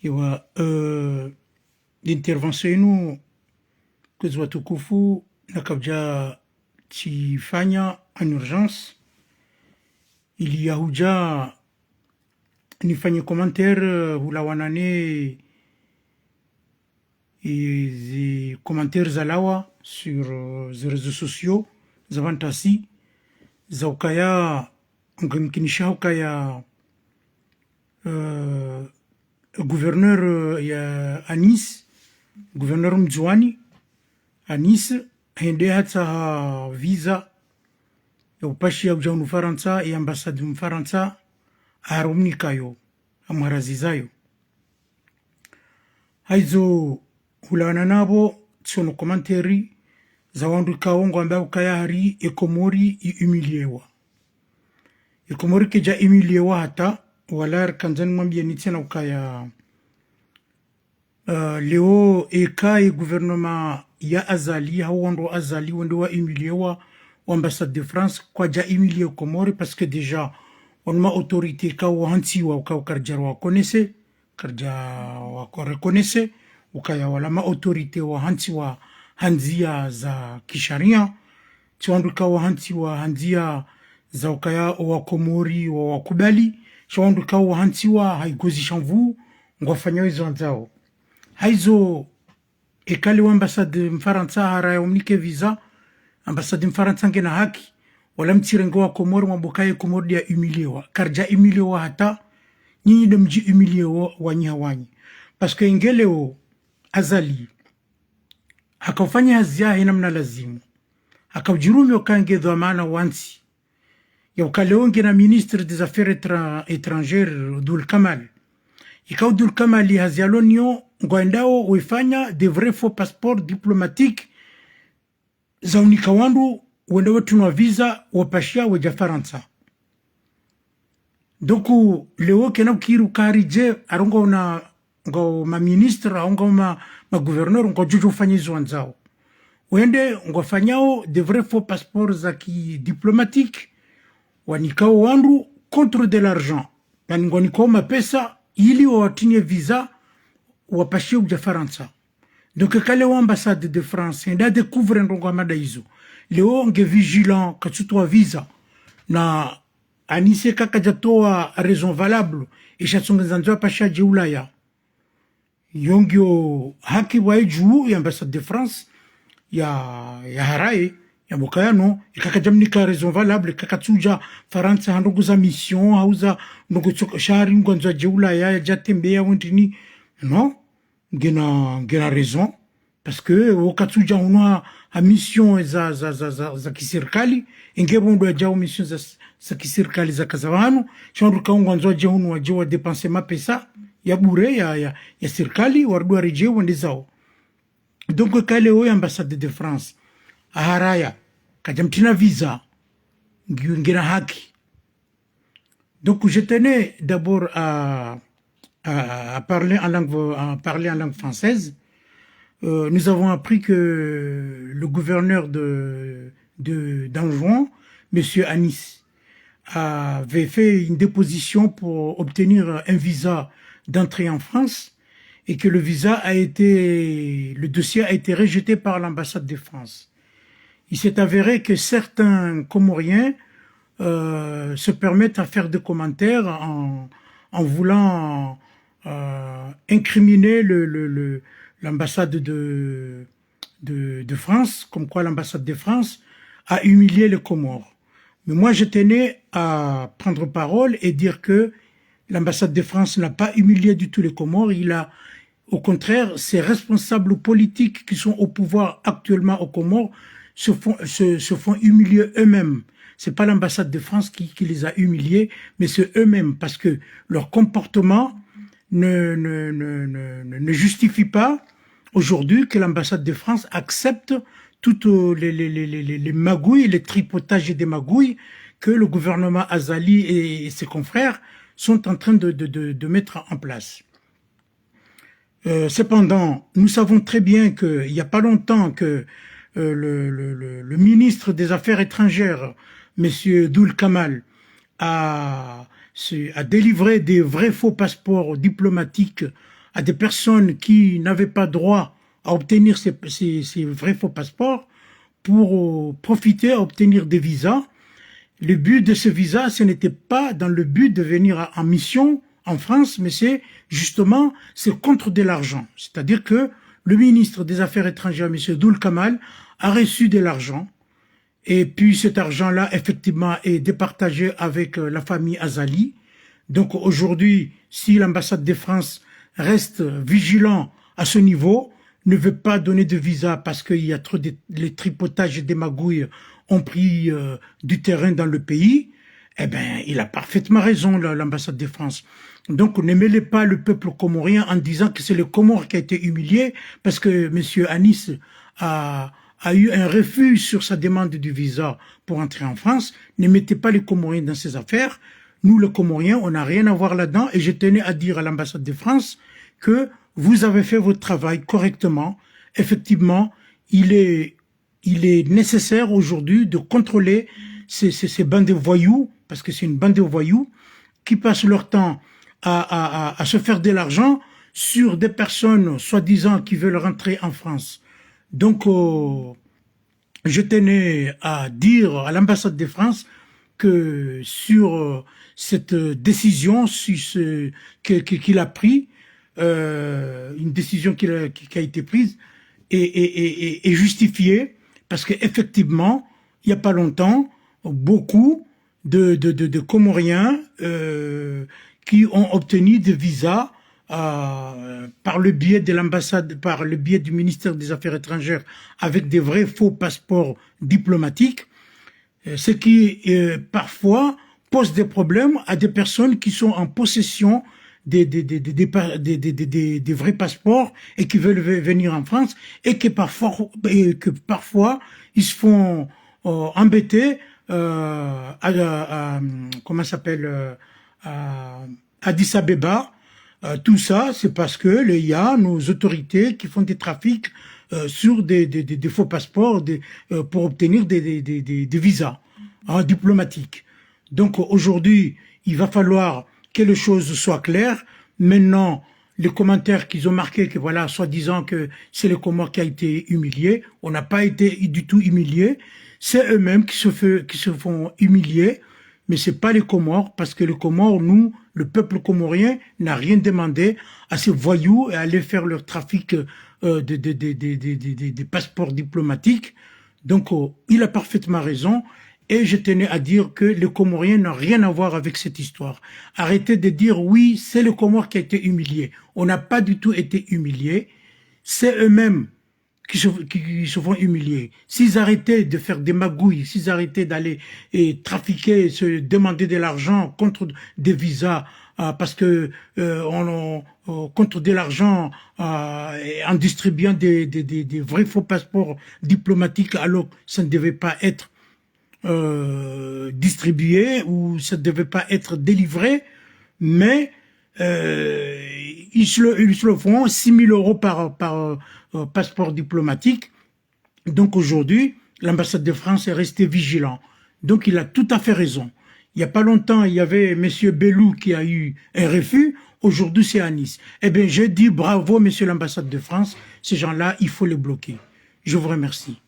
Iwa intervention yenu kwezi watukufu nakabja chifanya en urgence iliyahuja nifanye commentaire hulawanane zi commentaire zalawa sur les réseaux sociaux zavantasi za ukaya ngimkinisha ukaya gouverneur ya Anis, gouverneur Mzwani Anis hende hata visa ya upashi ya ujaunu Ufaransa ya ambasadi Mfaransa arumnikayo amwarazizayo haizo hulana nabo tsono komanteri za wandu kaongo ambayo ukayahari ekomori iumiliewa ekomori keja imiliewa hata walar kanzani mwambia nitsena ukaya leo eka gouvernement ya azali hao wando azali wando wa imiliewa wa ambassade de France kwa ja imilie Komori parce que déjà on ma autorité ka wahansi wa karjar wa connaisse karja wa reconnaisse ukaya wala ma autorité wa hansi wa hanzia za kisharia chwandu ka wahansi wa hanzia za ukaya wa Komori wa wakubali chwandu ka wahansi wa haigozi chanvu ngwafanya hizo nzao haizo ekali wa ambassade Mfaransa hara umnike visa ambassade Mfaransa ngena haki wala mtirengo wa Komori mwabokaye Komori ya umiliewa karja umiliewa hata nyinyi ndo mji umiliewa wanyi hawanyi paske ingeleo azali hakafanya hazia hina mna lazimu hakajirumi wakange dhamana wansi ya ukaleonge na ministre des affaires étrangères Dul Kamal ikaw Dul Kamal hazialonio ngwaendao wifanya de vrais faux passeports diplomatiques za unika wandu wende wetu na visa wapashia weja Faransa doku leo kena ukiru karije arongo una ngo ma ministre arongo ma gouverneur ngo juju fanyizo wanzao wende ngo fanyao de vrais faux passeports za ki diplomatique wanikao wandu contre de l'argent yani ngo nikao mapesa ili wawatinye visa wapashia uja Faransa donc kale wa ambassade de France nda découvre ndongo amada hizo leo nge vigilant katutwa visa na anise kakajatoa raison valable ishatsongeza nzo pasha je Ulaya yongyo haki wa juu ya ambassade de France ya haraye ya bokayano ikakajamnika raison valable kakatuja Faransa handongo za mission hauza ndongo shari ngonzo je Ulaya jatembea wendini non ngena raison parce que wakatuja unwa a mission za kisirikali ingebondo ya mission za kisirikali za kazawanu chandu kaungwa nzo je unwa je wa dépenser ma pesa ya bure ya sirikali wardu reje wende zao donc kale o ambassade de France aharaya kajamtina visa ngina haki donc je tenais d'abord à parler en langue française. Nous avons appris que le gouverneur d'Anjouan, M. Anis, avait fait une déposition pour obtenir un visa d'entrée en France et que le dossier a été rejeté par l'ambassade de France. Il s'est avéré que certains Comoriens se permettent à faire des commentaires en voulant incriminer l'ambassade de France, comme quoi l'ambassade de France a humilié les Comores. Mais moi, je tenais à prendre parole et dire que l'ambassade de France n'a pas humilié du tout les Comores. Au contraire, ces responsables politiques qui sont au pouvoir actuellement aux Comores se font humilier eux-mêmes. C'est pas l'ambassade de France qui les a humiliés, mais c'est eux-mêmes, parce que leur comportement ne justifie pas aujourd'hui que l'ambassade de France accepte toutes les magouilles, les tripotages des magouilles que le gouvernement Azali et ses confrères sont en train de mettre en place. Cependant, nous savons très bien qu'il n'y a pas longtemps que le ministre des Affaires étrangères, M. Dul Kamal, à délivrer des vrais faux passeports diplomatiques à des personnes qui n'avaient pas droit à obtenir ces vrais faux passeports pour profiter à obtenir des visas. Le but de ce visa, ce n'était pas dans le but de venir en mission en France, mais c'est justement, c'est contre de l'argent. C'est-à-dire que le ministre des Affaires étrangères, M. Doul Kamal, a reçu de l'argent. Et puis cet argent-là, effectivement, est départagé avec la famille Azali. Donc aujourd'hui, si l'ambassade de France reste vigilant à ce niveau, ne veut pas donner de visa parce qu'il y a trop de les tripotages et des magouilles ont pris du terrain dans le pays, eh ben, il a parfaitement raison, l'ambassade de France. Donc, ne mêlez pas le peuple comorien en disant que c'est le Comore qui a été humilié parce que M. Anis a eu un refus sur sa demande du visa pour entrer en France. Ne mettez pas les Comoriens dans ces affaires. Nous, les Comoriens, on n'a rien à voir là-dedans. Et je tenais à dire à l'ambassade de France que vous avez fait votre travail correctement. Effectivement, il est nécessaire aujourd'hui de contrôler ces bandes de voyous, parce que c'est une bande de voyous qui passent leur temps à se faire de l'argent sur des personnes soi-disant qui veulent rentrer en France. Donc, je tenais à dire à l'ambassade de France que sur cette décision qu'il a pris, une décision qui a été prise et justifiée, parce qu'effectivement, il n'y a pas longtemps, beaucoup de Comoriens qui ont obtenu des visas par le biais de l'ambassade, par le biais du ministère des Affaires étrangères, avec des vrais faux passeports diplomatiques, ce qui parfois pose des problèmes à des personnes qui sont en possession des vrais passeports et qui veulent venir en France et que parfois ils se font embêter comment s'appelle à Addis Abeba. Tout ça, c'est parce que il y a nos autorités qui font des trafics sur des faux passeports pour obtenir des visas diplomatiques. Donc aujourd'hui, il va falloir que les choses soient claires. Maintenant, les commentaires qu'ils ont marqués que voilà, soi-disant que c'est le Comore qui a été humilié, on n'a pas été du tout humilié. C'est eux-mêmes qui se font humilier, mais c'est pas les Comores, parce que les Comores, nous, le peuple comorien, n'a rien demandé à ces voyous et à aller faire leur trafic des passeports diplomatiques. Donc, il a parfaitement raison. Et je tenais à dire que les Comoriens n'ont rien à voir avec cette histoire. Arrêtez de dire oui, c'est le Comore qui a été humilié. On n'a pas du tout été humilié. C'est eux-mêmes qui se font humilier. S'ils arrêtaient de faire des magouilles, s'ils arrêtaient d'aller trafiquer, se demander de l'argent contre des visas, parce que contre de l'argent en distribuant des vrais faux passeports diplomatiques, alors ça ne devait pas être distribué ou ça ne devait pas être délivré, mais ils se le font 6 000 € par passeport diplomatique. Donc aujourd'hui, l'ambassade de France est restée vigilant. Donc il a tout à fait raison. Il n'y a pas longtemps, il y avait M. Bellou qui a eu un refus. Aujourd'hui, c'est à Nice. Eh bien, je dis bravo, monsieur l'ambassade de France. Ces gens-là, il faut les bloquer. Je vous remercie.